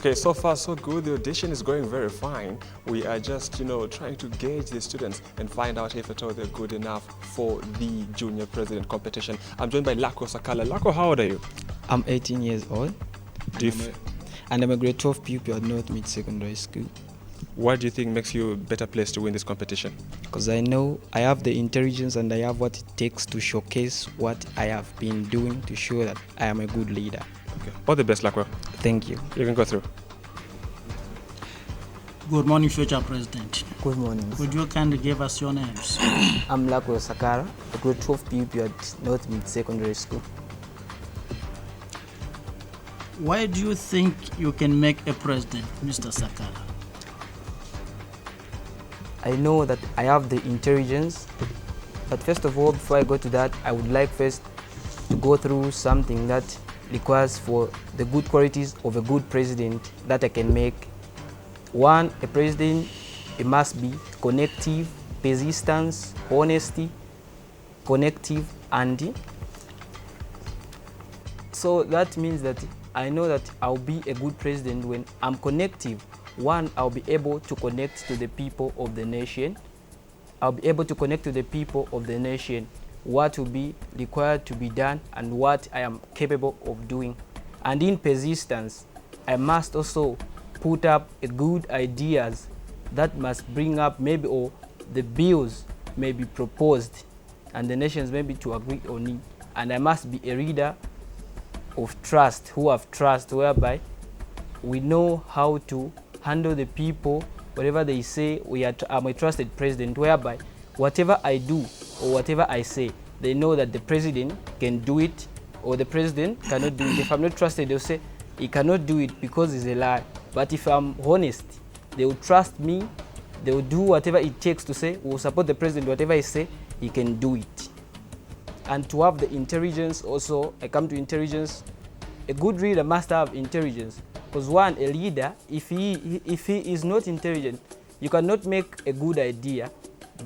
Okay, so far so good. The audition is going very fine. We are just, trying to gauge the students and find out if at all they're good enough for the junior president competition. I'm joined by Lako Sakala. Lako, how old are you? I'm 18 years old. And I'm a grade 12 pupil at North Mid Secondary School. What do you think makes you a better place to win this competition? Because I know I have the intelligence and I have what it takes to showcase what I have been doing to show that I am a good leader. Okay. All the best, Lako. Thank you. You can go through. Good morning, future president. Good morning. Could you kindly give us your names? I'm Lako Sakara, a grade 12 pupil at North Mid Secondary School. Why do you think you can make a president, Mr. Sakara? I know that I have the intelligence, but first of all, before I go to that, I would like first to go through something that requires for the good qualities of a good president that I can make. One, a president, it must be connective, persistence, honesty, connective, and so that means that I know that I'll be a good president when I'm connective. One, I'll be able to connect to the people of the nation. I'll be able to connect to the people of the nation what will be required to be done and what I am capable of doing. And in persistence, I must also put up a good ideas that must bring up maybe or the bills may be proposed and the nations maybe to agree on it. And I must be a leader of trust, who have trust, whereby we know how to handle the people, whatever they say. I'm a trusted president, whereby whatever I do or whatever I say, they know that the president can do it or the president cannot do it. If I'm not trusted, they'll say he cannot do it because it's a lie. But if I'm honest, they will trust me, they will do whatever it takes to say, we'll support the president, whatever he say, he can do it. And to have the intelligence also, I come to intelligence, a good leader must have intelligence. Because one, a leader, if he is not intelligent, you cannot make a good idea.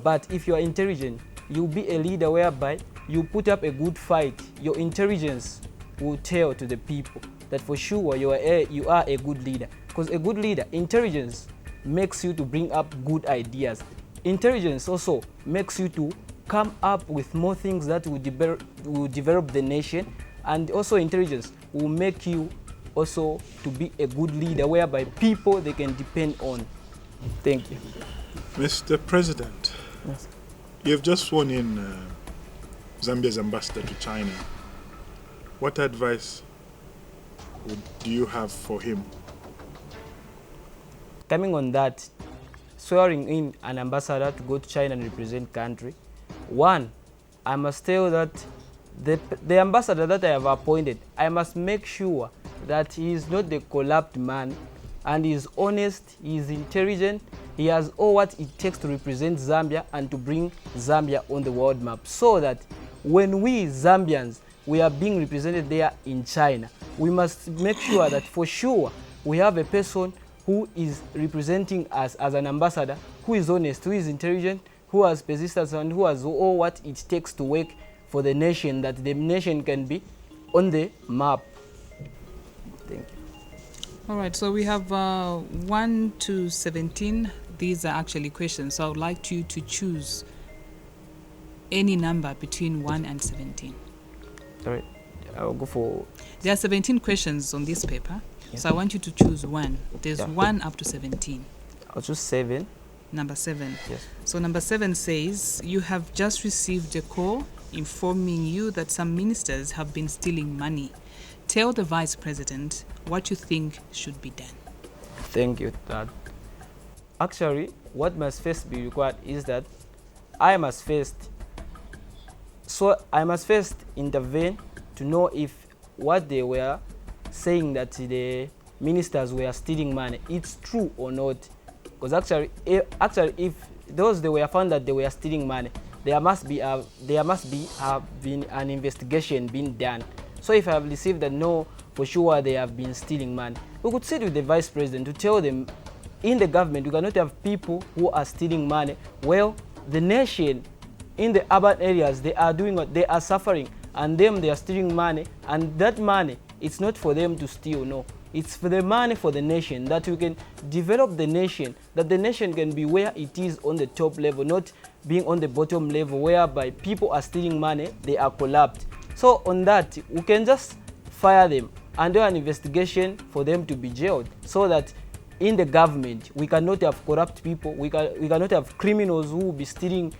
But if you are intelligent, you'll be a leader whereby you put up a good fight. Your intelligence will tell to the people that for sure you are a good leader. Because a good leader, intelligence makes you to bring up good ideas. Intelligence also makes you to come up with more things that will develop the nation. And also intelligence will make you also to be a good leader whereby people they can depend on. Thank you. Mr. President, Yes. you've just sworn in Zambia's ambassador to China. What advice do you have for him? Coming on that, swearing in an ambassador to go to China and represent country, one, I must tell that the ambassador that I have appointed, I must make sure that he is not the corrupt man and he is honest, he is intelligent, he has all what it takes to represent Zambia and to bring Zambia on the world map, so that when we Zambians, we are being represented there in China, we must make sure that for sure we have a person who is representing us as an ambassador, who is honest, who is intelligent, who has persistence, and who has all what it takes to work for the nation, that the nation can be on the map. Thank you. All right, so we have 1 to 17. These are actually questions, so I would like you to choose any number between 1 and 17. All right, I'll go for... There are 17 questions on this paper, Yeah. so I want you to choose one. There's Yeah. 1 up to 17. I'll choose 7. Number 7. Yes. So number 7 says, you have just received a call informing you that some ministers have been stealing money. Tell the Vice President what you think should be done. Thank you, Dad. Actually, what must first be required is that I must first intervene to know if what they were saying that the ministers were stealing money, it's true or not. Because actually, if those they were found that they were stealing money, there must be been an investigation being done. So if I have received that no, for sure they have been stealing money, we could sit with the Vice President to tell them, in the government, we cannot have people who are stealing money. Well, the nation in the urban areas, they are doing what they are suffering, and them they are stealing money, and that money, it's not for them to steal, no. It's for the money for the nation, that we can develop the nation, that the nation can be where it is on the top level, not being on the bottom level whereby people are stealing money, they are corrupt. So on that, we can just fire them and do an investigation for them to be jailed, so that in the government we cannot have corrupt people, we cannot have criminals who will be stealing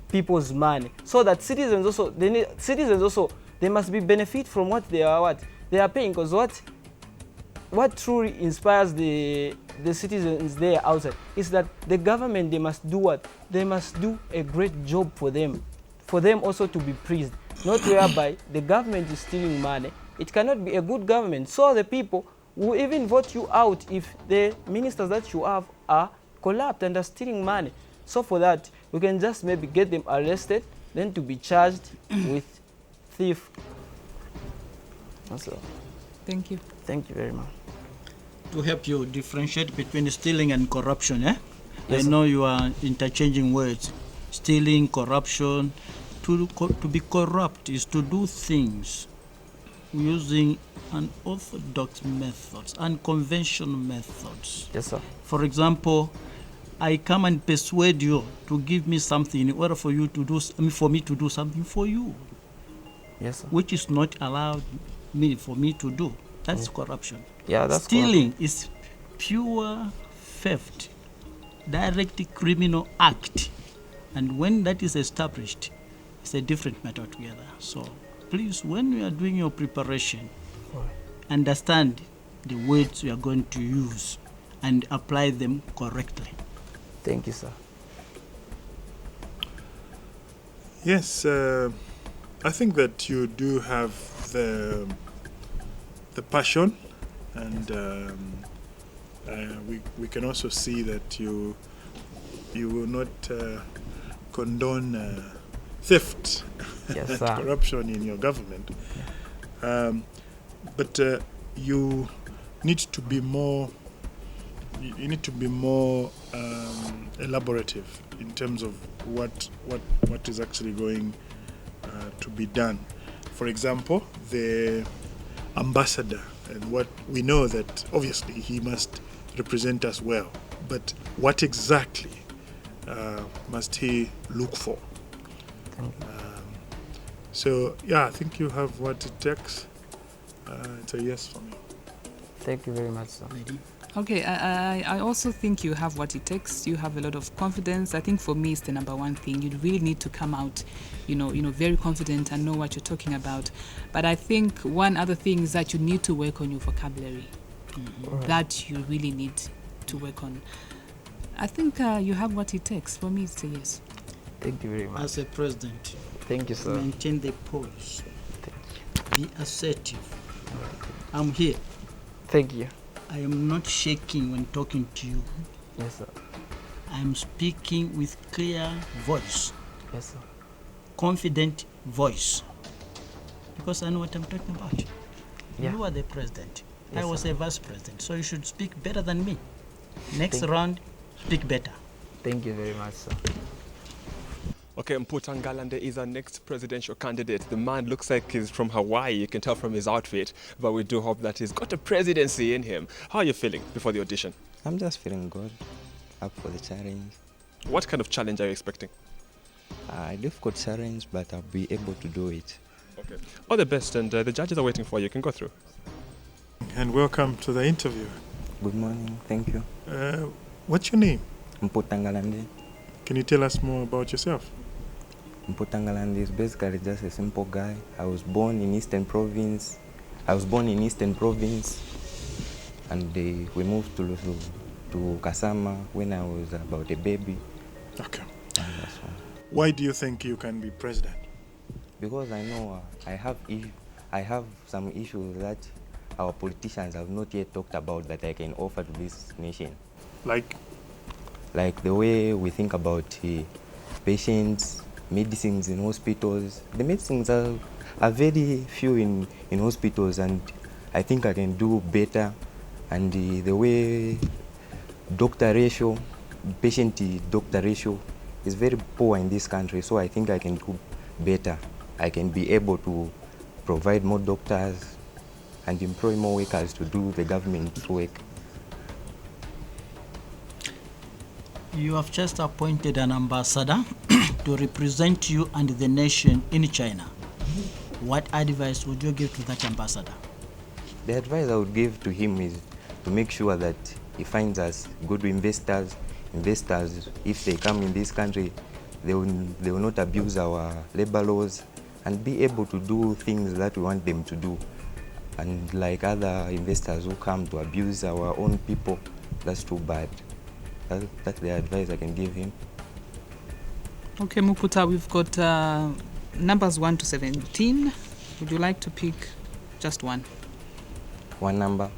people's money, so that citizens also, they must be benefit from what they are paying, because what truly inspires the citizens there outside is that the government, they must do what? They must do a great job for them also to be praised, not whereby the government is stealing money. It cannot be a good government. So the people will even vote you out if the ministers that you have are corrupt and are stealing money. So for that, we can just maybe get them arrested, then to be charged with thief. That's all. Thank you. Thank you very much. To help you differentiate between stealing and corruption, eh? Yes, I know you are interchanging words. Stealing, corruption. To be corrupt is to do things using unorthodox methods, unconventional methods. Yes, sir. For example, I come and persuade you to give me something in order for you to do, for me to do something for you, Yes, sir. which is not allowed for me to do. That's corruption. Yeah, that's Stealing is pure theft, direct criminal act, and when that is established, it's a different matter altogether. So please, when you are doing your preparation, understand the words you are going to use and apply them correctly. Thank you, sir. Yes, I think that you do have the passion, and we can also see that you will not condone theft Yes, and sir. corruption in your government. But you need to be more. You need to be more elaborative in terms of what is actually going to be done. For example, the ambassador, and what we know that obviously he must represent us well, but what exactly must he look for? So yeah, I think you have what it takes. It's a yes for me. Thank you very much, sir. Okay, I also think you have what it takes. You have a lot of confidence. I think for me, it's the number one thing. You really need to come out, very confident and know what you're talking about. But I think one other thing is that you need to work on your vocabulary. That you really need to work on. I think you have what it takes. For me, it's a yes. Thank you very much. As a president, Thank you, sir. maintain the poise. Be assertive. I'm here. Thank you. I am not shaking when talking to you. Yes, sir. I am speaking with clear voice, Yes, sir. confident voice, because I know what I'm talking about. Yeah. You are the president. Yes, I was sir. a vice president, so you should speak better than me. Next Thank- round, speak better. Thank you very much, sir. Okay, Muta Ngalande is our next presidential candidate. The man looks like he's from Hawaii, you can tell from his outfit, but we do hope that he's got a presidency in him. How are you feeling before the audition? I'm just feeling good, up for the challenge. What kind of challenge are you expecting? A difficult challenge, but I'll be able to do it. Okay. All the best, and the judges are waiting for you. You can go through. And welcome to the interview. Good morning, thank you. What's your name? Mputangalande. Can you tell us more about yourself? Mputangalande is basically just a simple guy. I was born in Eastern Province. And we moved to Kasama when I was about a baby. Okay. And that's why. Why do you think you can be president? Because I know I have some issues that our politicians have not yet talked about that I can offer to this nation. Like, The way we think about patients, medicines in hospitals. The medicines are very few in hospitals, and I think I can do better. And the way patient-doctor ratio is very poor in this country, so I think I can do better. I can be able to provide more doctors and employ more workers to do the government's work. You have just appointed an ambassador to represent you and the nation in China. What advice would you give to that ambassador? The advice I would give to him is to make sure that he finds us good investors. Investors, if they come in this country, they will not abuse our labor laws and be able to do things that we want them to do. And like other investors who come to abuse our own people, that's too bad. That's the advice I can give him. Okay, Mukuta, we've got numbers 1 to 17. Would you like to pick just one? One number?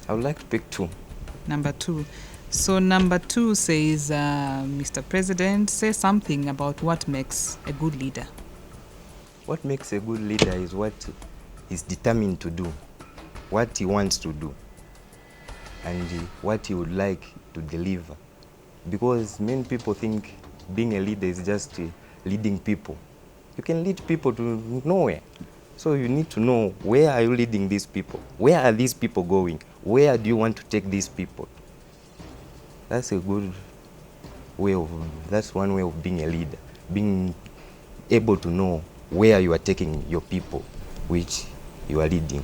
I would like to pick 2. Number 2. So number 2 says, Mr. President, say something about what makes a good leader. What makes a good leader is what he's determined to do, what he wants to do, and what he would like to deliver. Because many people think being a leader is just leading people. You can lead people to nowhere. So you need to know, where are you leading these people? Where are these people going? Where do you want to take these people? That's a good way of, that's one way of being a leader, being able to know where you are taking your people, which you are leading.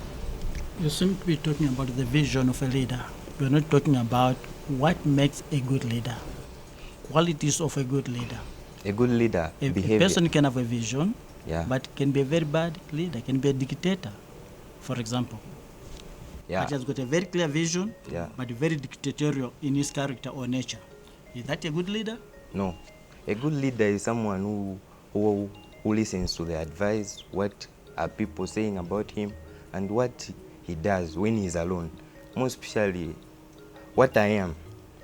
You seem to be talking about the vision of a leader. You're not talking about what makes a good leader, qualities of a good leader. A good leader, A behavior. person can have a vision, Yeah. but can be a very bad leader, can be a dictator, for example. Yeah. But he has got a very clear vision, Yeah. but very dictatorial in his character or nature. Is that a good leader? No. A good leader is someone who listens to the advice, what are people saying about him, and what he does when he's alone. Most especially, what I am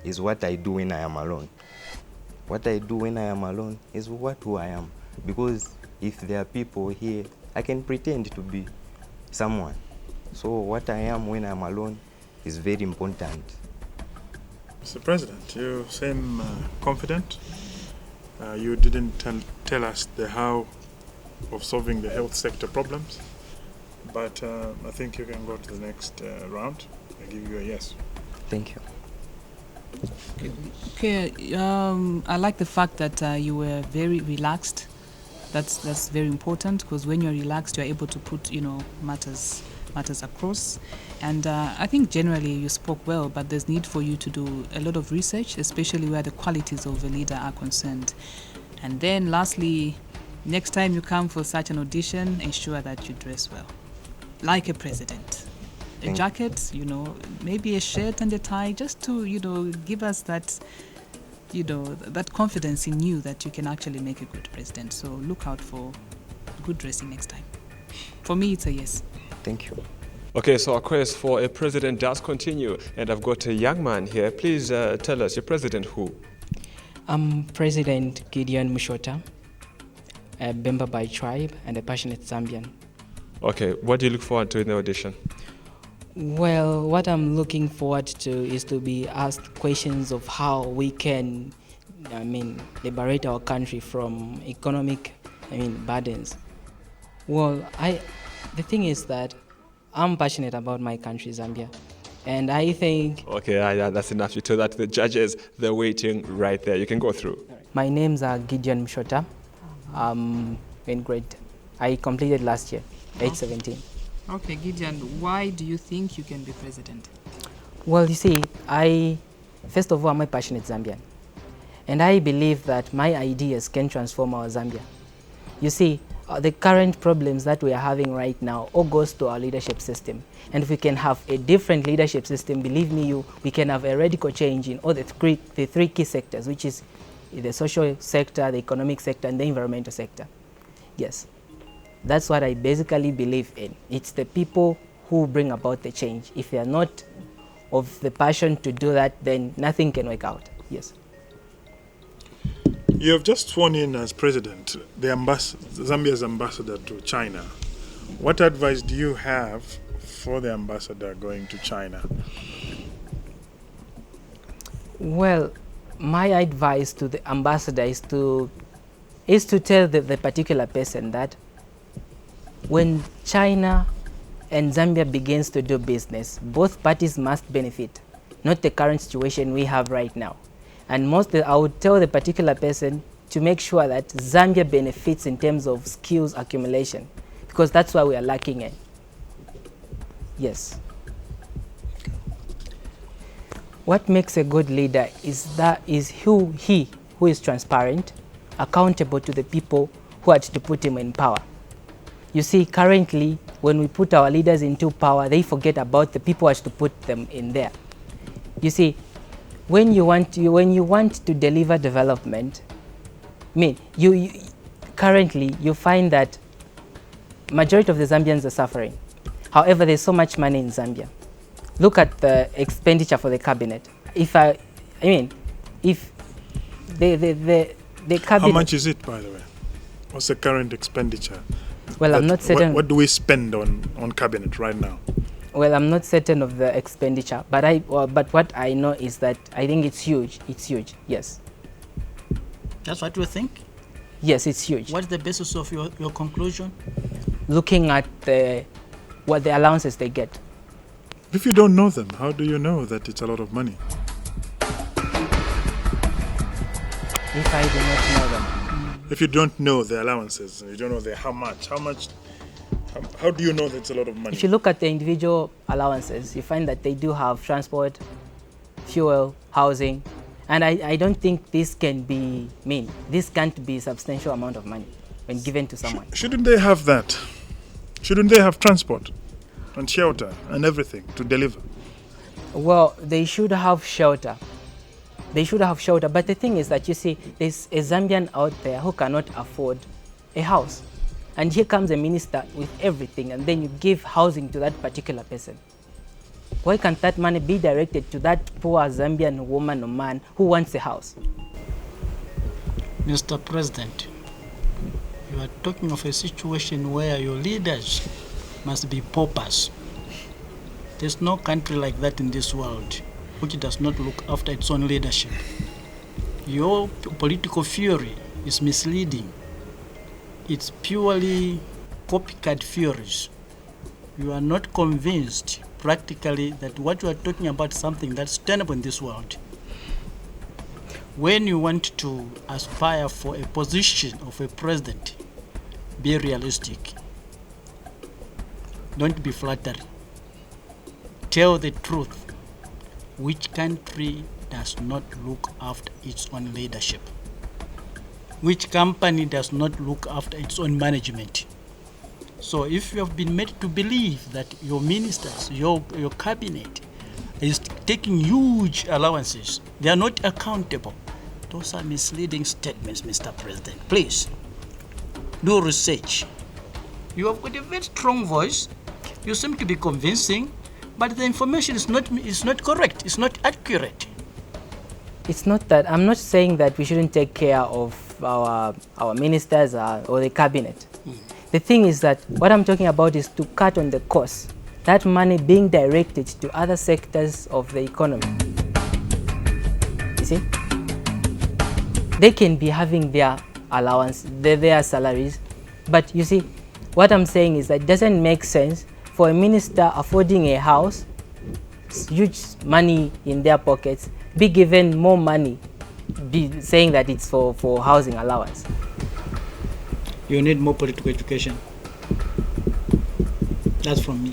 is what I do when I am alone. What I do when I am alone is who I am. Because if there are people here, I can pretend to be someone. So what I am when I'm alone is very important. Mr. President, you seem confident. You didn't tell us the how of solving the health sector problems, but I think you can go to the next round. I give you a yes. Thank you. Okay, I like the fact that you were very relaxed. That's very important, because when you're relaxed, you're able to put matters across. And I think generally you spoke well, but there's need for you to do a lot of research, especially where the qualities of a leader are concerned. And then lastly, next time you come for such an audition, ensure that you dress well, like a president. A jacket, maybe a shirt and a tie, just to, give us that, that confidence in you that you can actually make a good president. So look out for good dressing next time. For me, it's a yes. Thank you. Okay, so our quest for a president does continue, and I've got a young man here. Please tell us, your president who? I'm President Gideon Mota, a Bemba by tribe and a passionate Zambian. Okay, what do you look forward to in the audition? Well, what I'm looking forward to is to be asked questions of how we can, liberate our country from economic, burdens. Well, the thing is that I'm passionate about my country, Zambia, and I think... Okay, that's enough. You told that to the judges. They're waiting right there. You can go through. My name's Gideon Mota. In grade, I completed last year, age 17. Okay, Gideon, why do you think you can be president? Well, you see, first of all, I'm a passionate Zambian. And I believe that my ideas can transform our Zambia. You see, the current problems that we are having right now all goes to our leadership system. And if we can have a different leadership system, believe me, we can have a radical change in all the three key sectors, which is the social sector, the economic sector, and the environmental sector. Yes. That's what I basically believe in. It's the people who bring about the change. If they are not of the passion to do that, then nothing can work out. Yes. You have just sworn in as president, Zambia's ambassador to China. What advice do you have for the ambassador going to China? Well, my advice to the ambassador is to tell the particular person that when China and Zambia begins to do business, both parties must benefit, not the current situation we have right now. And I would tell the particular person to make sure that Zambia benefits in terms of skills accumulation, because that's why we are lacking it. Yes. What makes a good leader is who is transparent, accountable to the people who had to put him in power. You see, currently, when we put our leaders into power, they forget about the people who had to put them in there. You see, when you want to deliver development, currently you find that majority of the Zambians are suffering. However, there's so much money in Zambia. Look at the expenditure for the cabinet. If the cabinet. How much is it, by the way? What's the current expenditure? Well, I'm not certain. What do we spend on cabinet right now? Well, I'm not certain of the expenditure, but what I know is that I think it's huge. It's huge. Yes. That's what you think? Yes, it's huge. What's the basis of your conclusion? Looking at what the allowances they get. If you don't know them, how do you know that it's a lot of money? If I do not know them. If you don't know the allowances, you don't know how do you know that it's a lot of money? If you look at the individual allowances, you find that they do have transport, fuel, housing, and I don't think this can't be a substantial amount of money when given to someone. Shouldn't they have that? Shouldn't they have transport and shelter and everything to deliver? Well, they should have shelter. They should have shelter, but the thing is that, you see, there's a Zambian out there who cannot afford a house. And here comes a minister with everything, and then you give housing to that particular person. Why can't that money be directed to that poor Zambian woman or man who wants a house? Mr. President, you are talking of a situation where your leaders must be paupers. There's no country like that in this world which does not look after its own leadership. Your political theory is misleading. It's purely copycat theories. You are not convinced practically that what you are talking about is something that's tenable in this world. When you want to aspire for a position of a president, be realistic. Don't be flattered. Tell the truth. Which country does not look after its own leadership? Which company does not look after its own management? So if you have been made to believe that your ministers, your cabinet is taking huge allowances, they are not accountable. Those are misleading statements, Mr. President. Please, do research. You have got a very strong voice. You seem to be convincing, but the information is not correct. It's not accurate. It's not that. I'm not saying that we shouldn't take care of our ministers or the cabinet. The thing is that what I'm talking about is to cut on the cost. That money being directed to other sectors of the economy. You see? They can be having their allowance, their salaries, but you see, what I'm saying is that it doesn't make sense for a minister affording a house, huge money in their pockets, be given more money, be saying that it's for housing allowance. You need more political education. That's from me.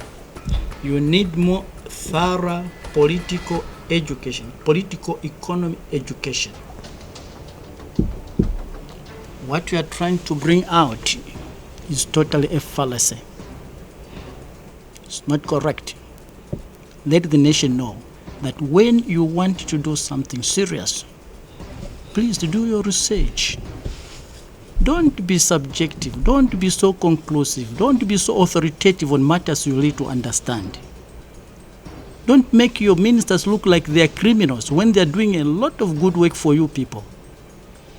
You need more thorough political education, political economy education. What you are trying to bring out is totally a fallacy. It's not correct. Let the nation know that when you want to do something serious, please do your research. Don't be subjective. Don't be so conclusive. Don't be so authoritative on matters you need to understand. Don't make your ministers look like they are criminals when they are doing a lot of good work for you people.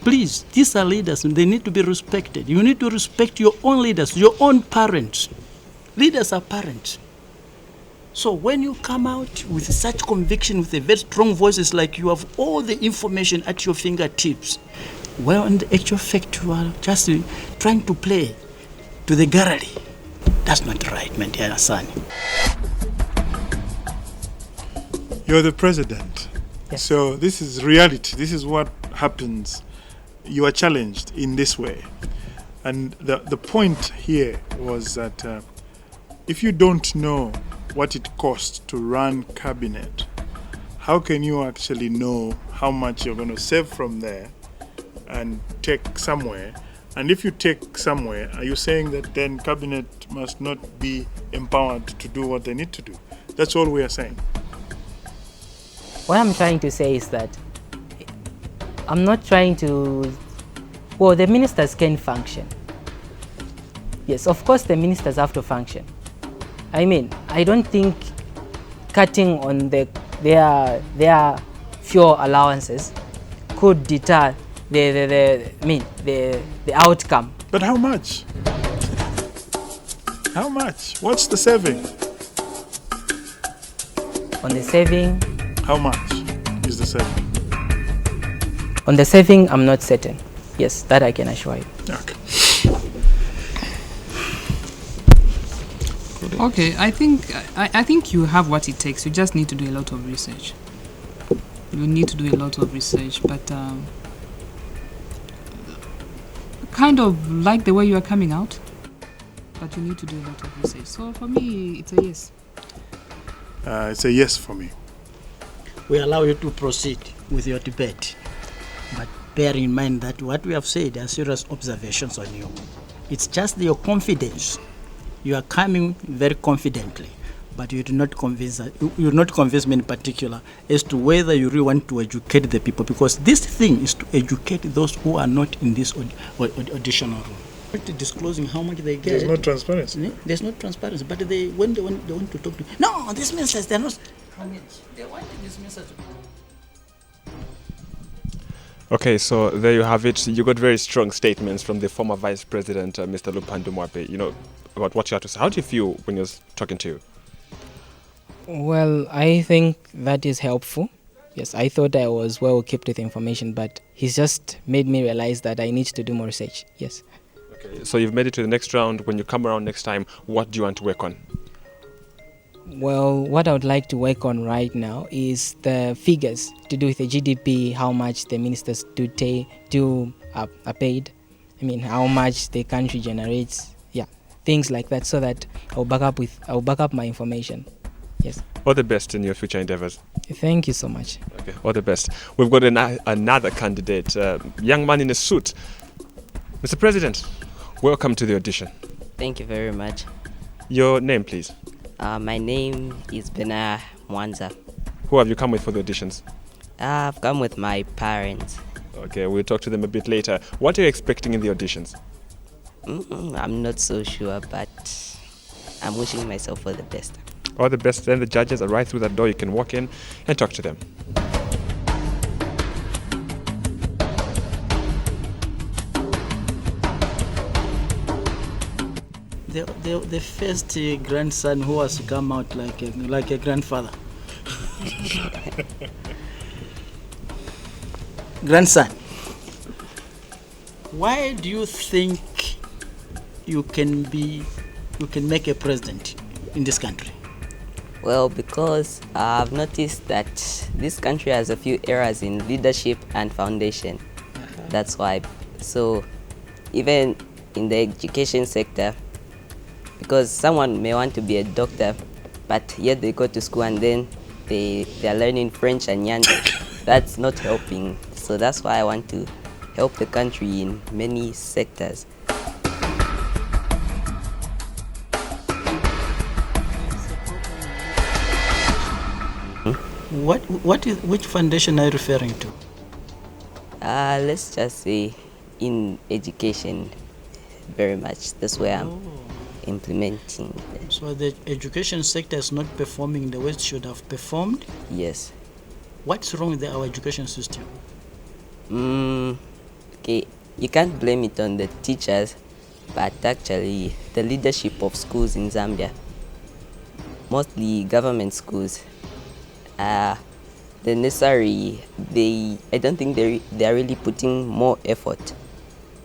Please, these are leaders and they need to be respected. You need to respect your own leaders, your own parents. Leaders are parents. So when you come out with such conviction, with a very strong voice, it's like you have all the information at your fingertips. Well, in the actual fact, you are just trying to play to the gallery. That's not right, my dear son. You're the president. Yes. So this is reality. This is what happens. You are challenged in this way. And the point here was that if you don't know what it costs to run cabinet, how can you actually know how much you're going to save from there and take somewhere? And if you take somewhere, are you saying that then cabinet must not be empowered to do what they need to do? That's all we are saying. What I'm trying to say is that I'm not trying to, well, the ministers can function. Yes, of course the ministers have to function. I mean, I don't think cutting on their fuel allowances could deter the outcome. But how much? How much? What's the saving? On the saving, How much is the saving? on the saving, I'm not certain. Yes, that I can assure you. Okay. Okay, I think you have what it takes. You just need to do a lot of research. You need to do a lot of research, but kind of like the way you are coming out, but you need to do a lot of research. So for me, it's a yes. It's a yes for me. We allow you to proceed with your debate, but bear in mind that what we have said are serious observations on you. It's just your confidence. You are coming very confidently, but you do not convince us, you do not convince me in particular as to whether you really want to educate the people, because this thing is to educate those who are not in this audition room. Not disclosing how much they get. There's no transparency. There's no transparency, but when they want to talk to, no, this ministers, they're not. They want this minister to. Okay, so there you have it. You got very strong statements from the former Vice President, Mr. Lupandu Mwape, about what you have to say. How do you feel when he was talking to you? Well, I think that is helpful. Yes, I thought I was well equipped with information, but he's just made me realize that I need to do more research. Yes. Okay, so you've made it to the next round. When you come around next time, what do you want to work on? Well, what I would like to work on right now is the figures to do with the GDP, how much the ministers are paid. I mean, how much the country generates. Yeah, things like that, so that I'll back up my information. Yes. All the best in your future endeavors. Thank you so much. Okay, all the best. We've got another candidate, young man in a suit. Mr. President, welcome to the audition. Thank you very much. Your name, please. My name is Benna Wanza. Who have you come with for the auditions? I've come with my parents. Okay, we'll talk to them a bit later. What are you expecting in the auditions? I'm not so sure, but I'm wishing myself for the best. All the best. Then the judges are right through that door. You can walk in and talk to them. The first grandson who has come out like a grandfather. Grandson, why do you think you can make a president in this country? Well, because I've noticed that this country has a few errors in leadership and foundation. That's why. So even in the education sector, because someone may want to be a doctor, but yet they go to school and then they are learning French and Nyanza. That's not helping. So that's why I want to help the country in many sectors. Which foundation are you referring to? Let's just say in education, very much. That's where I'm implementing. So the education sector is not performing the way it should have performed? Yes. What's wrong with our education system? Okay, you can't blame it on the teachers, but actually the leadership of schools in Zambia, mostly government schools, I don't think they are really putting more effort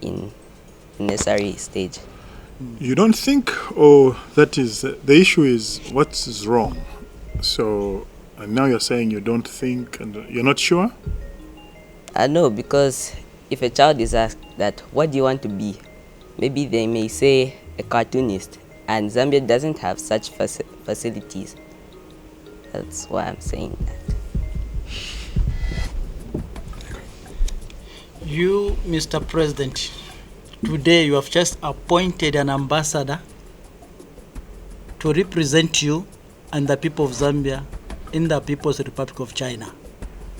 in necessary stage. You don't think, or that is the issue is what's wrong. So and now you're saying you don't think and you're not sure. No, because if a child is asked that, what do you want to be? Maybe they may say a cartoonist, and Zambia doesn't have such facilities. That's why I'm saying that. You, Mr. President, today you have just appointed an ambassador to represent you and the people of Zambia in the People's Republic of China.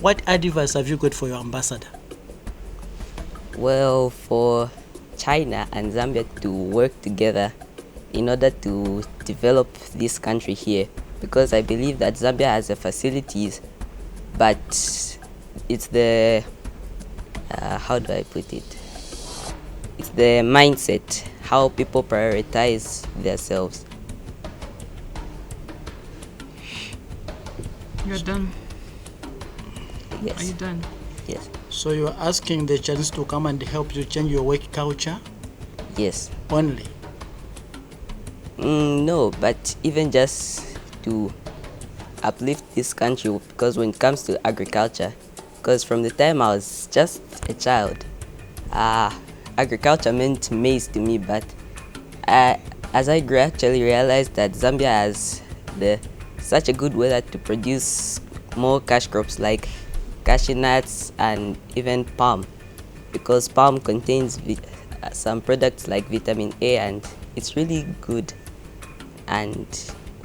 What advice have you got for your ambassador? Well, for China and Zambia to work together in order to develop this country here, because I believe that Zambia has the facilities, but it's the, how do I put it? It's the mindset, how people prioritize themselves. You're done. Yes. Are you done? Yes. So you are asking the Chinese to come and help you change your work culture Yes. only? No, but even just to uplift this country, because when it comes to agriculture, because from the time I was just a child, agriculture meant maize to me, but as I grew, I actually realized that Zambia has such a good weather to produce more cash crops like cashew nuts and even palm, because palm contains some products like vitamin A, and it's really good, and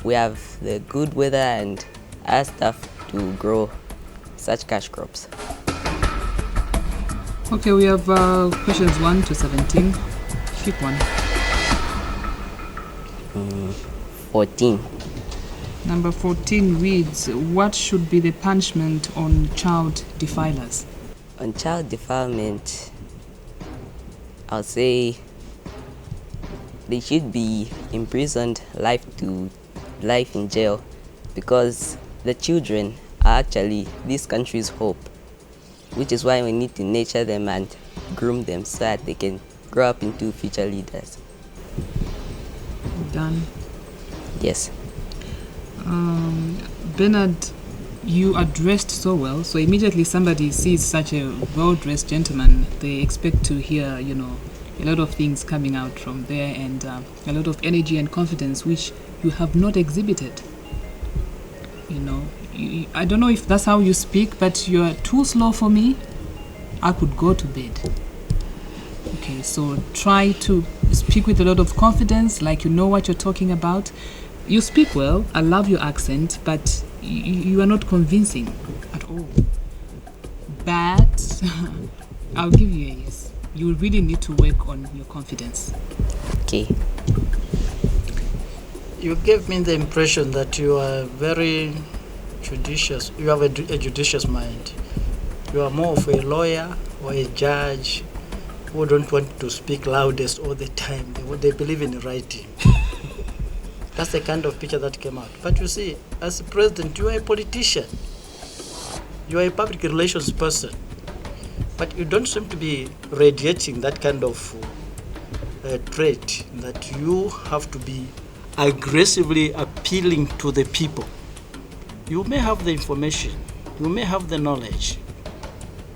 we have the good weather and our stuff to grow such cash crops. Okay, we have questions 1 to 17. Pick one. 14. Number 14 reads, what should be the punishment on child defilers? On child defilement, I'll say they should be imprisoned life in jail, because the children are actually this country's hope, which is why we need to nurture them and groom them so that they can grow up into future leaders. Done. Yes. Bernard, you are dressed so well, so immediately somebody sees such a well-dressed gentleman, they expect to hear, a lot of things coming out from there, and a lot of energy and confidence which you have not exhibited. I don't know if that's how you speak, but you're too slow for me. I could go to bed. Okay, so try to speak with a lot of confidence, like you know what you're talking about. You speak well, I love your accent, but you are not convincing at all. But I'll give you a yes. You really need to work on your confidence. Okay. You gave me the impression that you are very judicious. You have a judicious mind. You are more of a lawyer or a judge who don't want to speak loudest all the time. They believe in writing. That's the kind of picture that came out. But you see, as a president, you are a politician. You are a public relations person. But you don't seem to be radiating that kind of trait that you have to be aggressively appealing to the people. You may have the information, you may have the knowledge,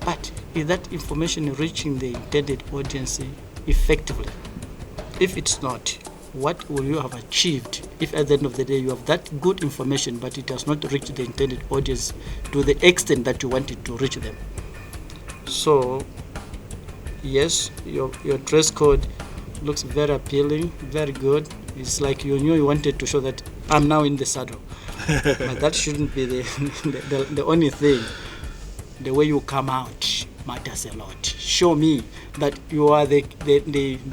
but is that information reaching the intended audience effectively? If it's not, what will you have achieved if at the end of the day you have that good information but it has not reached the intended audience to the extent that you wanted to reach them? So, yes, your dress code looks very appealing, very good. It's like you knew you wanted to show that I'm now in the saddle. But that shouldn't be the only thing. The way you come out matters a lot. Show me that you are the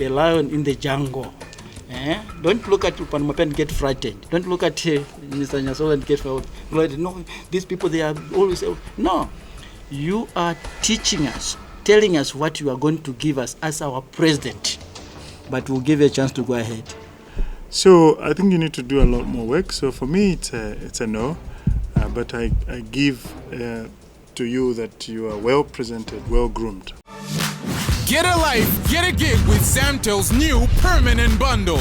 lion in the jungle. Don't look at Upanmope and get frightened. Don't look at Mr. Nyasol and get frightened. No, these people, they are always... No. You are teaching us, telling us what you are going to give us as our president. But we'll give you a chance to go ahead. So I think you need to do a lot more work. So for me, it's a no. But I give to you that you are well presented, well groomed. Get a life, get a gig with Zamtel's new permanent bundle.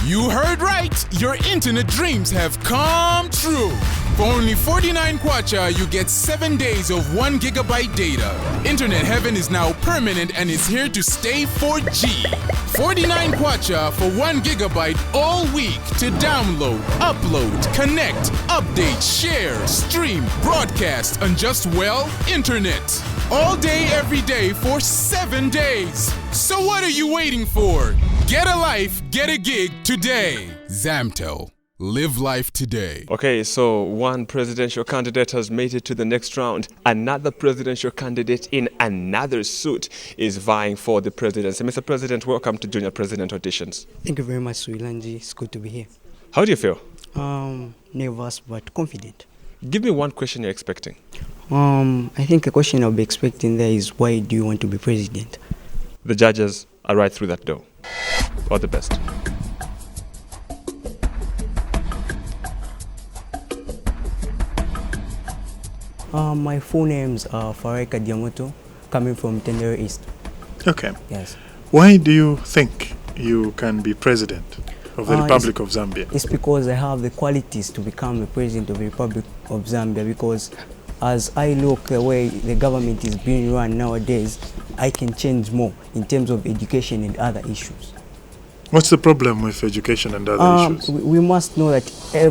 You heard right, your internet dreams have come true. For only 49 kwacha, you get 7 days of 1 gigabyte data. Internet heaven is now permanent and is here to stay for G. 49 kwacha for 1 gigabyte all week to download, upload, connect, update, share, stream, broadcast on just, well, internet. All day, every day for 7 days. So what are you waiting for? Get a life, get a gig today. Zamtel. Live life today. Okay, so one presidential candidate has made it to the next round. Another presidential candidate in another suit is vying for the presidency. Mr. President, welcome to Junior President Auditions. Thank you very much, Suilanji. It's good to be here. How do you feel? Nervous but confident. Give me one question you're expecting. I think the question I'll be expecting there is, why do you want to be president? The judges are right through that door. All the best. My full names are Farah Khan, coming from Tendere East. Okay. Yes. Why do you think you can be president of the Republic of Zambia? It's because I have the qualities to become the president of the Republic of Zambia, because as I look the way the government is being run nowadays, I can change more in terms of education and other issues. What's the problem with education and other issues? We must know that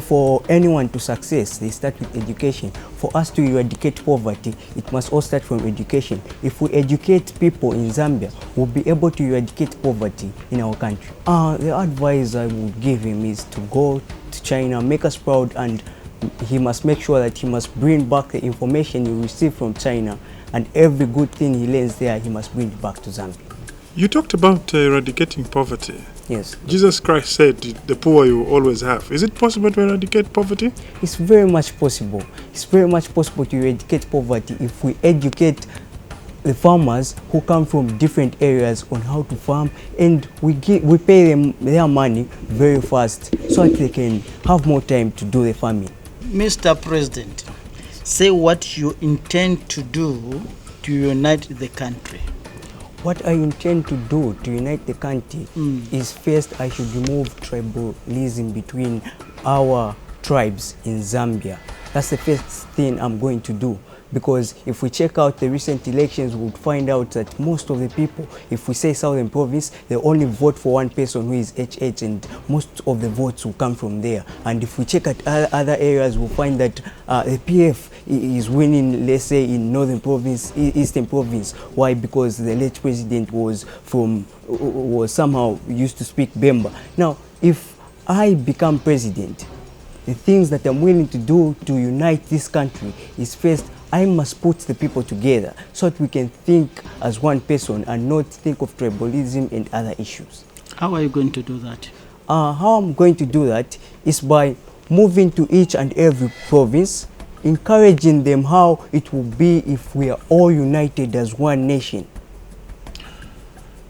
for anyone to success, they start with education. For us to eradicate poverty, it must all start from education. If we educate people in Zambia, we'll be able to eradicate poverty in our country. The advice I would give him is to go to China, make us proud, and he must make sure that he must bring back the information he received from China, and every good thing he learns there, he must bring it back to Zambia. You talked about eradicating poverty. Yes. Jesus Christ said, the poor you always have. Is it possible to eradicate poverty? It's very much possible. It's very much possible to eradicate poverty if we educate the farmers who come from different areas on how to farm, and we pay them their money very fast so that they can have more time to do the farming. Mr. President, say what you intend to do to unite the country. What I intend to do to unite the country is, first, I should remove tribalism between our tribes in Zambia. That's the first thing I'm going to do. Because if we check out the recent elections, we would find out that most of the people, if we say Southern Province, they only vote for one person who is HH, and most of the votes will come from there. And if we check at other areas, we'll find that the PF is winning, let's say, in Northern Province, Eastern Province. Why? Because the late president was somehow used to speak Bemba. Now, if I become president, the things that I'm willing to do to unite this country is, first, I must put the people together so that we can think as one person and not think of tribalism and other issues. How are you going to do that? How I'm going to do that is by moving to each and every province, encouraging them how it will be if we are all united as one nation.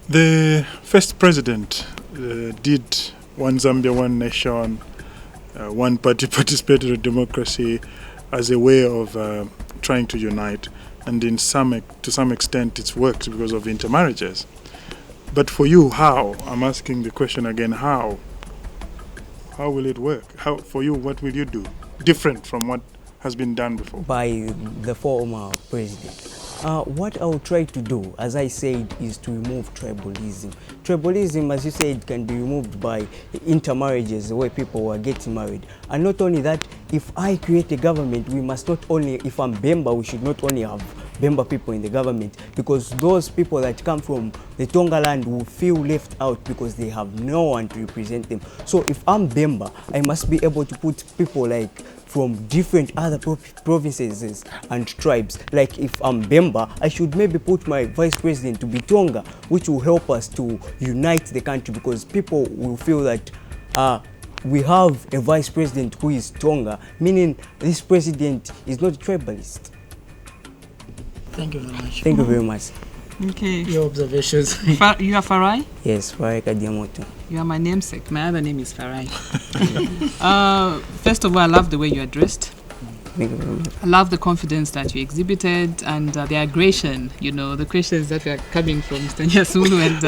The first president did one Zambia, one nation, one party participatory democracy as a way of trying to unite, and to some extent it's worked because of intermarriages. But for you, how? I'm asking the question again, how? How will it work? How, for you, what will you do different from what has been done before? By the former president. What I will try to do, as I said, is to remove tribalism. Tribalism, as you said, can be removed by intermarriages, the way people are getting married. And not only that, if I create a government, we must not only, if I'm Bemba, we should not only have Bemba people in the government, because those people that come from the Tonga land will feel left out because they have no one to represent them. So if I'm Bemba, I must be able to put people like from different other provinces and tribes. Like if I'm Bemba, I should maybe put my vice president to be Tonga, which will help us to unite the country, because people will feel that we have a vice president who is Tonga, meaning this president is not a tribalist. Thank you very much. Thank you very much. Okay. Your observations. You are Farai? Yes, Farah Khan. You are my namesake. My other name is Farai. First of all, I love the way you are dressed. Thank you very much. I love the confidence that you exhibited and the aggression, the questions that were coming from Mr. Nyasulu and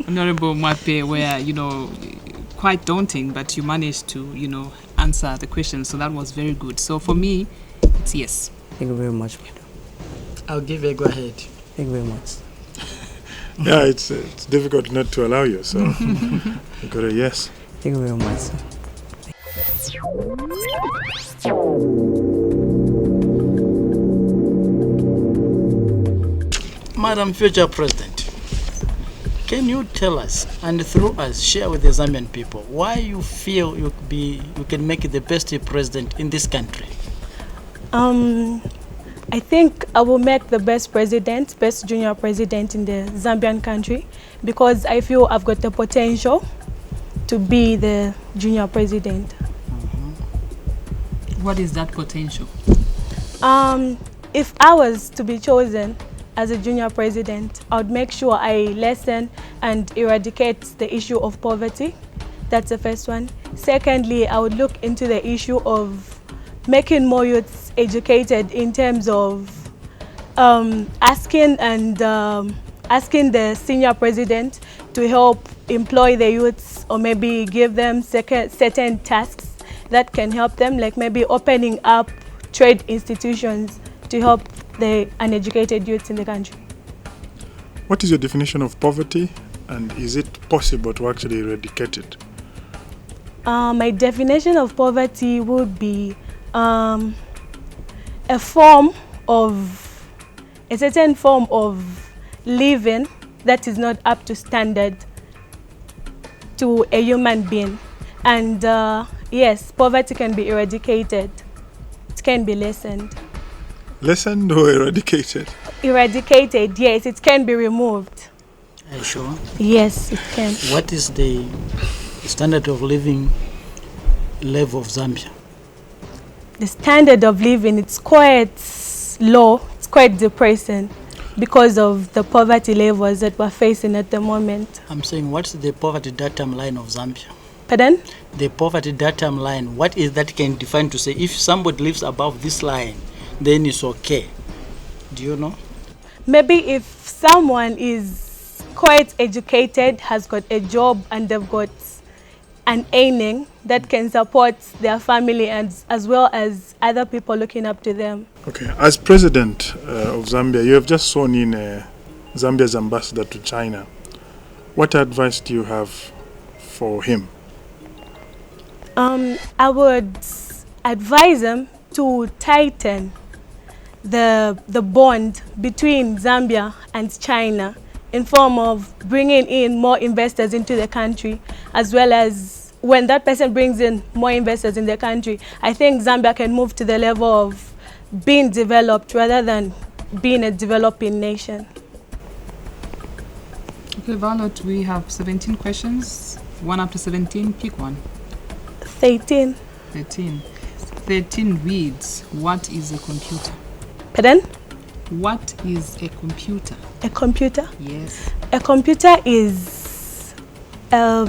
Honorable Mwape were, quite daunting, but you managed to, answer the questions. So that was very good. So for me, it's yes. Thank you very much, madam. I'll give a go ahead. Thank you very much. Yeah, it's difficult not to allow you, so you got a yes. Thank you very much, sir. Madam Future President, can you tell us and through us share with the Zambian people why you feel you can make the best president in this country? I think I will make the best junior president in the Zambian country because I feel I've got the potential to be the junior president. What is that potential? If I was to be chosen as a junior president, I would make sure I lessen and eradicate the issue of poverty. That's the first one. Secondly, I would look into the issue of making more youths educated in terms of asking the senior president to help employ the youths or maybe give them certain tasks that can help them, like maybe opening up trade institutions to help the uneducated youths in the country. What is your definition of poverty, and is it possible to actually eradicate it? My definition of poverty would be a certain form of living that is not up to standard to a human being. And yes, poverty can be eradicated. It can be lessened. Lessened or eradicated? Eradicated, yes, it can be removed. Are you sure? Yes, it can. What is the standard of living level of Zambia? The standard of living, it's quite low, it's quite depressing because of the poverty levels that we're facing at the moment. I'm saying, what's the poverty datum line of Zambia? Pardon? The poverty datum line, what is that can define to say if somebody lives above this line, then it's okay? Do you know? Maybe if someone is quite educated, has got a job and they've got an earning that can support their family and as well as other people looking up to them. Okay, as president of Zambia, you have just sworn in Zambia's ambassador to China. What advice do you have for him? I would advise him to tighten the bond between Zambia and China in form of bringing in more investors into the country, as well as when that person brings in more investors in the country, I think Zambia can move to the level of being developed rather than being a developing nation. Okay, Violet, we have 17 questions. 1 up to 17, pick one. 13. 13 reads, what is a computer? Pardon? What is a computer? A computer? Yes. A computer is a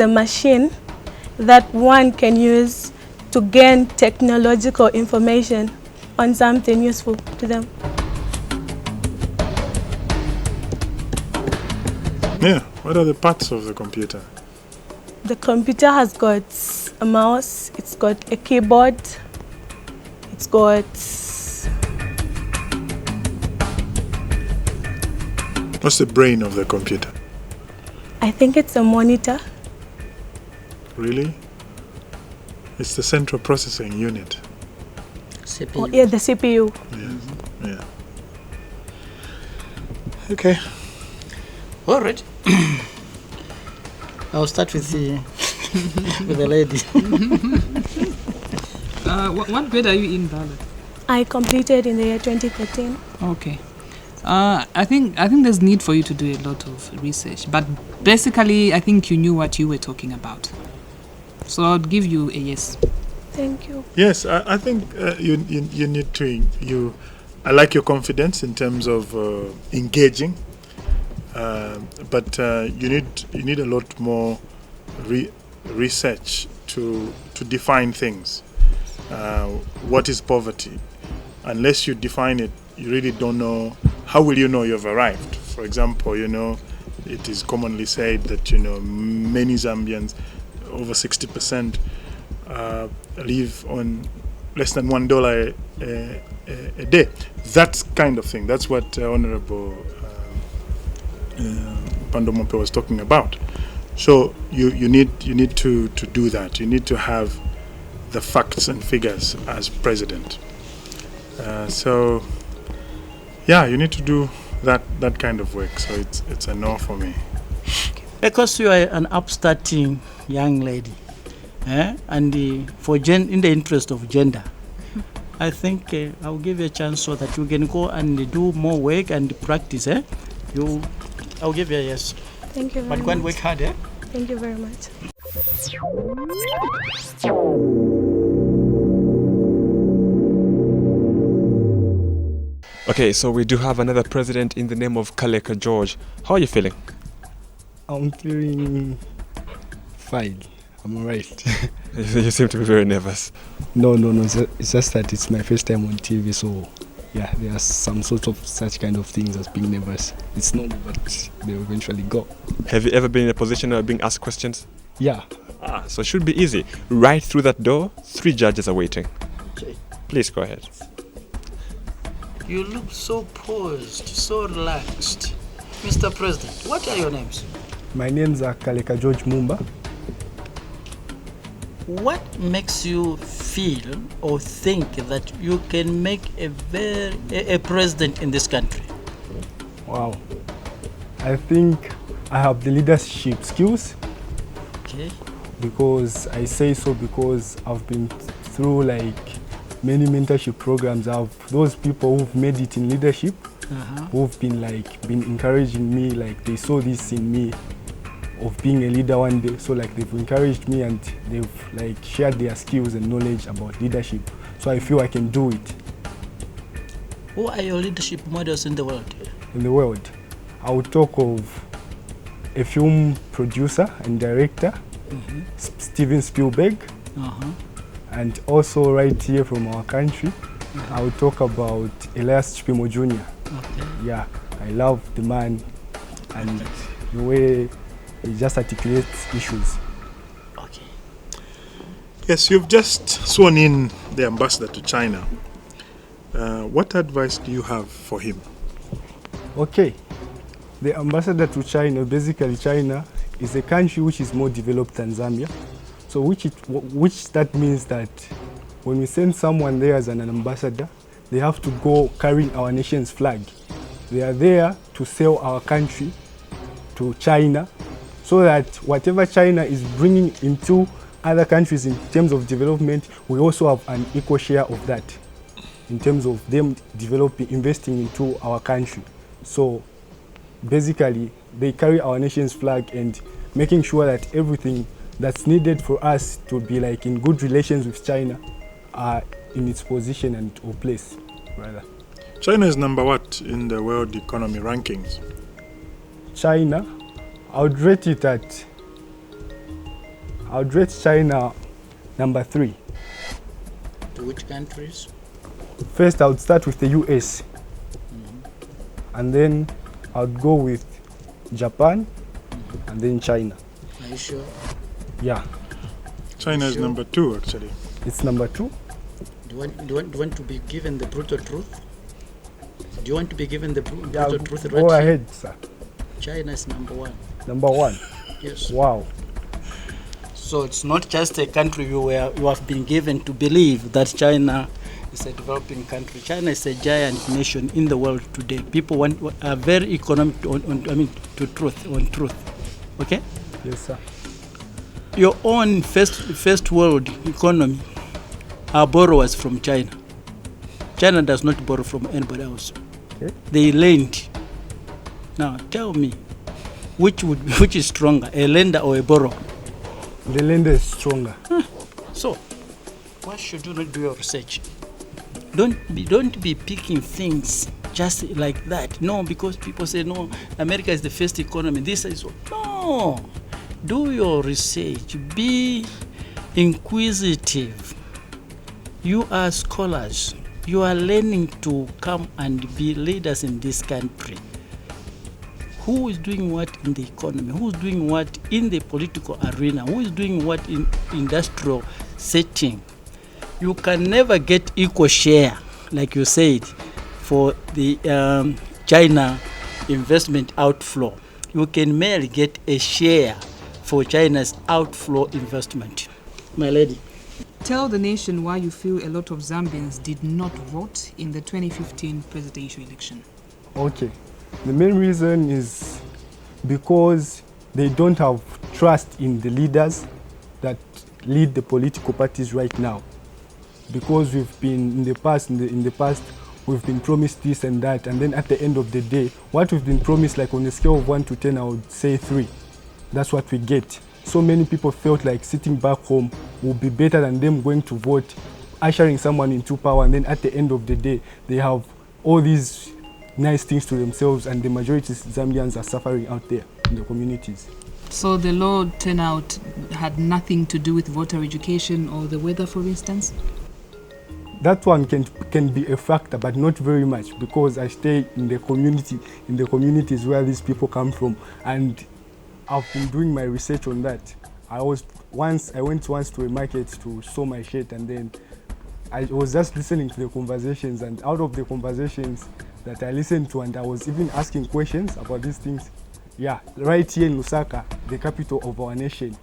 machine that one can use to gain technological information on something useful to them. Yeah, what are the parts of the computer? The computer has got a mouse, it's got a keyboard, it's got... What's the brain of the computer? I think it's a monitor. Really? It's the central processing unit. CPU. Oh, yeah, the CPU. Yeah. Yeah. Okay. All right. I'll start with the with the lady. What grade are you in, Violet? I completed in the year 2013. Okay. I think there's need for you to do a lot of research, but basically I think you knew what you were talking about. So I'll give you a yes. Thank you. Yes, I think you need to. I like your confidence in terms of engaging, but you need a lot more research to define things. what is poverty. Unless you define it, you really don't know. How will you know you've arrived? For example, it is commonly said that many Zambians, over 60%, live on less than $1 a day. That kind of thing. That's what Honorable Pando Mope was talking about. So you need to do that. You need to have the facts and figures as president. So you need to do that kind of work. So it's a no for me. Because you are an upstarting young lady, and in the interest of gender, I think I'll give you a chance so that you can go and do more work and practice. I'll give you a yes. Thank you very much. But go and work hard. Thank you very much. Okay, so we do have another president in the name of Kaleka George. How are you feeling? I'm feeling fine. I'm alright. You seem to be very nervous. No. It's just that it's my first time on TV, so yeah, there are some sort of such kind of things as being nervous. It's normal, but they eventually go. Have you ever been in a position of being asked questions? Yeah. So it should be easy. Right through that door, 3 judges are waiting. Okay. Please go ahead. You look so posed, so relaxed. Mr. President, what are your names? My names are Kaleka George Mumba. What makes you feel or think that you can make a president in this country? Wow. I think I have the leadership skills. Okay. Because I say so because I've been through many mentorship programs. I have those people who've made it in leadership, who've been encouraging me, they saw this in me of being a leader one day. So they've encouraged me and they've shared their skills and knowledge about leadership. So I feel I can do it. Who are your leadership models in the world? In the world, I would talk of a film producer and director, Steven Spielberg, and also right here from our country, I would talk about Elias Chipimo Jr. Okay. Yeah, I love the man and the way he just articulates issues. Okay. Yes, you've just sworn in the ambassador to China. What advice do you have for him? Okay, the ambassador to China, basically China is a country which is more developed than Zambia. So which that means that when we send someone there as an ambassador, they have to go carrying our nation's flag. They are there to sell our country to China so that whatever China is bringing into other countries in terms of development, we also have an equal share of that in terms of them investing into our country. So basically, they carry our nation's flag and making sure that everything that's needed for us to be in good relations with China are in its position and or place, rather. China is number what in the world economy rankings? China, I would rate China number 3. To which countries? First, I would start with the US. And then I would go with Japan and then China. Are you sure? Yeah. China is number 2, actually. It's number 2. Do you want to be given the brutal truth? Do you want to be given the brutal truth? Go ahead, sir. China is number 1. Number 1? Yes. Wow. So it's not just a country you have been given to believe that China is a developing country. China is a giant nation in the world today. People are very economic on truth. Okay? Yes, sir. Your own first world economy are borrowers from China. China does not borrow from anybody else. Okay. They lend. Now tell me, which is stronger, a lender or a borrower? The lender is stronger. So, why should you not do your research? Don't be picking things just like that. No, because people say no, America is the first economy. This is no. Do your research. Be inquisitive. You are scholars. You are learning to come and be leaders in this country. Who is doing what in the economy? Who is doing what in the political arena? Who is doing what in industrial setting? You can never get equal share, like you said, for the China investment outflow. You can merely get a share for China's outflow investment. My lady. Tell the nation why you feel a lot of Zambians did not vote in the 2015 presidential election. Okay. The main reason is because they don't have trust in the leaders that lead the political parties right now. Because we've been in the past, we've been promised this and that, and then at the end of the day, what we've been promised, like on a scale of 1 to 10, I would say 3. That's what we get. So many people felt like sitting back home would be better than them going to vote, ushering someone into power, and then at the end of the day, they have all these nice things to themselves, and the majority of Zambians are suffering out there in the communities. So the low turnout had nothing to do with voter education or the weather, for instance? That one can be a factor, but not very much, because I stay in the communities where these people come from, and I've been doing my research on that. I went once to a market to sew my shirt, and then I was just listening to the conversations, and out of the conversations that I listened to, and I was even asking questions about these things. Yeah, right here in Lusaka, the capital of our nation,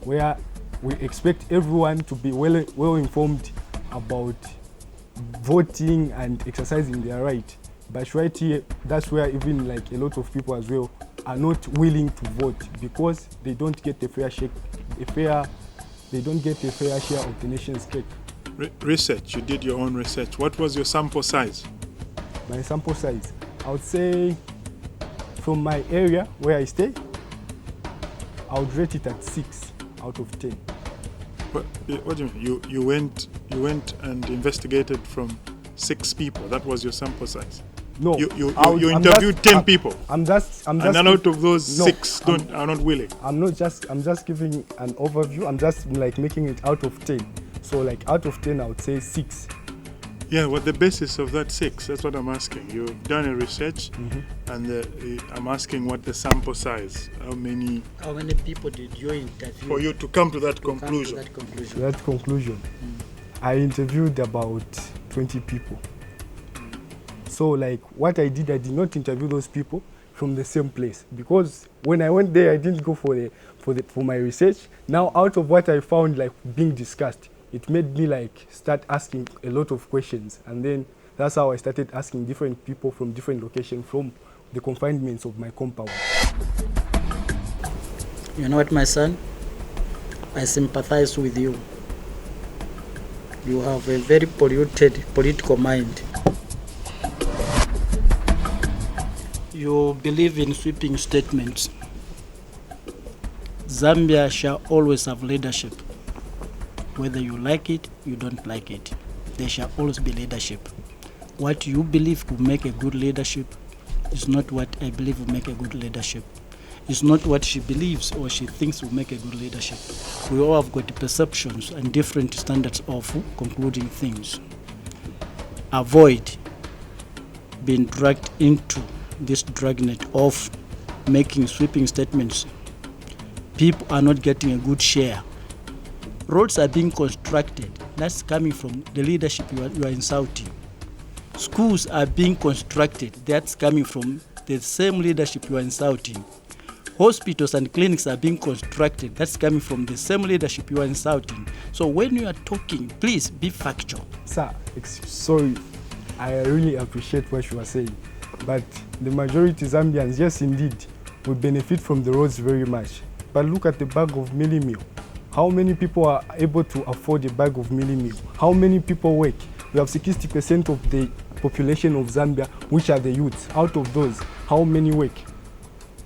where we expect everyone to be well informed about voting and exercising their right. But right here, that's where even like a lot of people as well are not willing to vote, because they don't get a fair share of the nation's cake. Research, you did your own research. What was your sample size? My sample size, I would say, from my area where I stay, I would rate it at 6 out of 10. What do you mean? You went and investigated from 6 people. That was your sample size. No, you interviewed 10 people. I'm just. And none out of those 6 are not willing. I'm just giving an overview. I'm just like making it out of 10. So like out of 10, I would say 6. Yeah, what the basis of that 6? That's what I'm asking. You've done a research, and I'm asking what the sample size. How many people did you interview for you to come to that conclusion? That conclusion. I interviewed about 20 people. So like what I did not interview those people from the same place, because when I went there, I didn't go for my research. Now out of what I found like being discussed, it made me like start asking a lot of questions, and then that's how I started asking different people from different locations from the confinements of my compound. You know what, my son? I sympathize with you. You have a very polluted political mind. You believe in sweeping statements. Zambia shall always have leadership. Whether you like it, you don't like it. There shall always be leadership. What you believe will make a good leadership is not what I believe will make a good leadership. It's not what she believes or she thinks will make a good leadership. We all have got perceptions and different standards of concluding things. Avoid being dragged into this dragnet of making sweeping statements. People are not getting a good share. Roads are being constructed. That's coming from the leadership you are insulting. Schools are being constructed. That's coming from the same leadership you are insulting. Hospitals and clinics are being constructed. That's coming from the same leadership you are insulting. So when you are talking, please be factual. Sir, sorry, I really appreciate what you are saying. But the majority Zambians, yes indeed, will benefit from the roads very much. But look at the bag of mealie meal. How many people are able to afford a bag of mealie meal? How many people work? We have 60% of the population of Zambia, which are the youths. Out of those, how many work?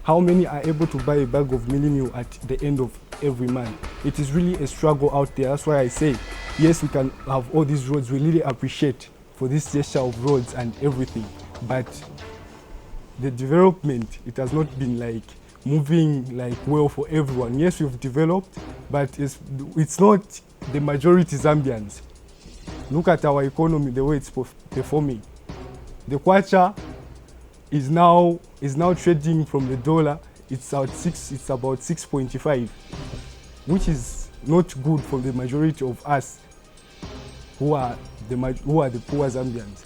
How many are able to buy a bag of mealie meal at the end of every month? It is really a struggle out there. That's why I say, yes, we can have all these roads. We really appreciate for this gesture of roads and everything. But the development, it has not been like moving like well for everyone. Yes, we've developed, but it's not the majority Zambians. look at our economy, the way it's performing. The kwacha is now trading from the dollar. It's about 6.5, which is not good for the majority of us who are the poor Zambians.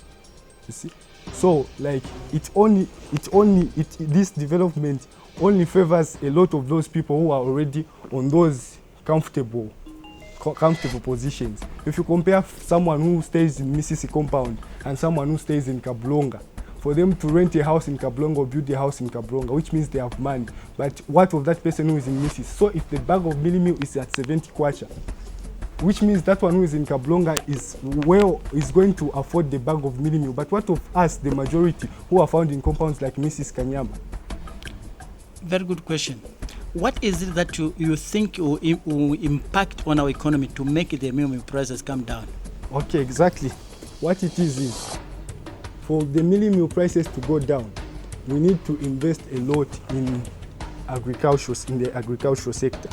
You see, so like this development only favors a lot of those people who are already on those comfortable positions. If you compare someone who stays in Misisi compound and someone who stays in Kablonga, for them to rent a house in Kablonga or build a house in Kablonga, which means they have money. But what of that person who is in Misisi? So if the bag of mili meal is at 70 kwacha, which means that one who is in Kablonga is going to afford the bag of mili meal. But what of us, the majority, who are found in compounds like Mrs. Kanyama? Very good question. What is it that you think will impact on our economy to make the minimum prices come down? Okay, exactly. What it is for the mili meal prices to go down, we need to invest a lot in the agricultural sector.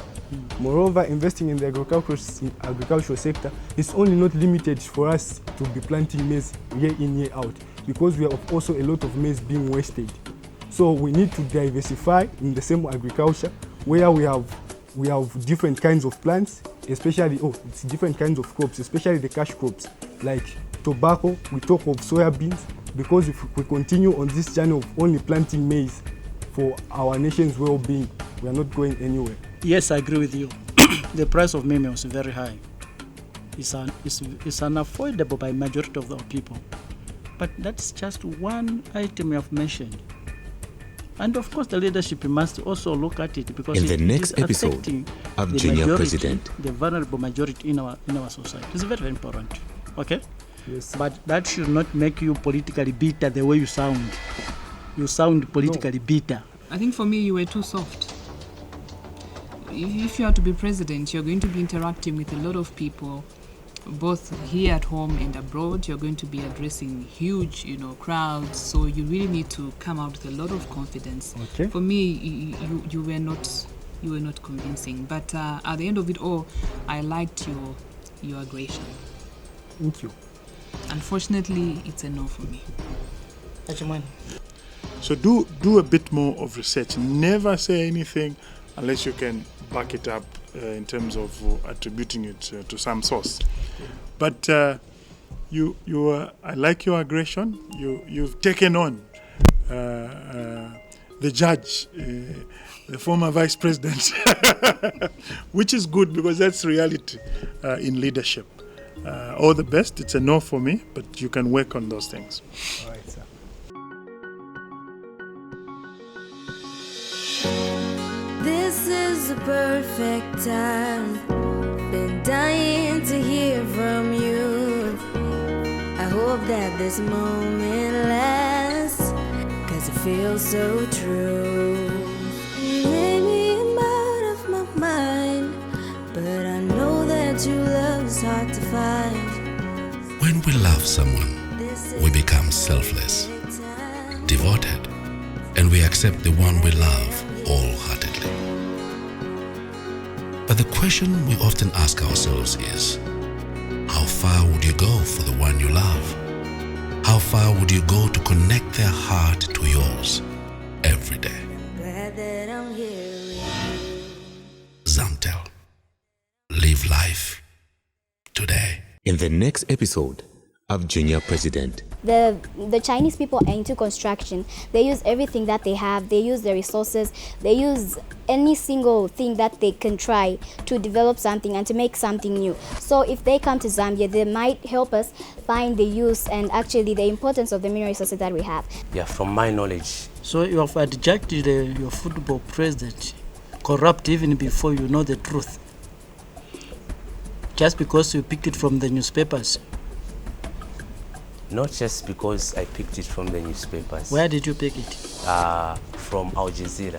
Moreover, investing in the agricultural sector is only not limited for us to be planting maize year in, year out, because we have also a lot of maize being wasted. So we need to diversify in the same agriculture where we have different kinds of plants, especially it's different kinds of crops, especially the cash crops like tobacco. We talk of soya beans, because if we continue on this journey of only planting maize for our nation's well-being, we are not going anywhere. Yes, I agree with you. The price of maize is very high. It's unavoidable by majority of our people. But that's just one item you have mentioned. And of course, the leadership must also look at it, because in the next episode of Junior President, the vulnerable majority in our society, is very, very important. Okay. Yes. But that should not make you politically bitter the way you sound. You sound politically bitter. I think for me, you were too soft. If you are to be president, you're going to be interacting with a lot of people, both here at home and abroad. You're going to be addressing huge, crowds. So you really need to come out with a lot of confidence. Okay. For me, you were not convincing. But at the end of it all, I liked your aggression. Thank you. Unfortunately, it's a no for me. So do a bit more of research. Never say anything unless you can back it up in terms of attributing it to some source. But I like your aggression. You've taken on the judge, the former vice president, which is good, because that's reality in leadership. All the best. It's a no for me, but you can work on those things. All right, sir. This is the perfect time. Been dying to hear from you. I hope that this moment lasts, 'cause it feels so true. Maybe I'm out of my mind, but I know that your love is hard to find. when we love someone, we become selfless, devoted, and we accept the one we love wholeheartedly. But the question we often ask ourselves is, how far would you go for the one you love? How far would you go to connect their heart to yours every day? Glad that I'm here with you. Zamtel. Live life today. In the next episode of Junior President. The Chinese people are into construction. They use everything that they have. They use the resources. They use any single thing that they can try to develop something and to make something new. So if they come to Zambia, they might help us find the use and actually the importance of the mineral resources that we have. Yeah, from my knowledge. So you have adjudged your football president corrupt even before you know the truth, just because you picked it from the newspapers. Not just because I picked it from the newspapers. Where did you pick it? From Al Jazeera.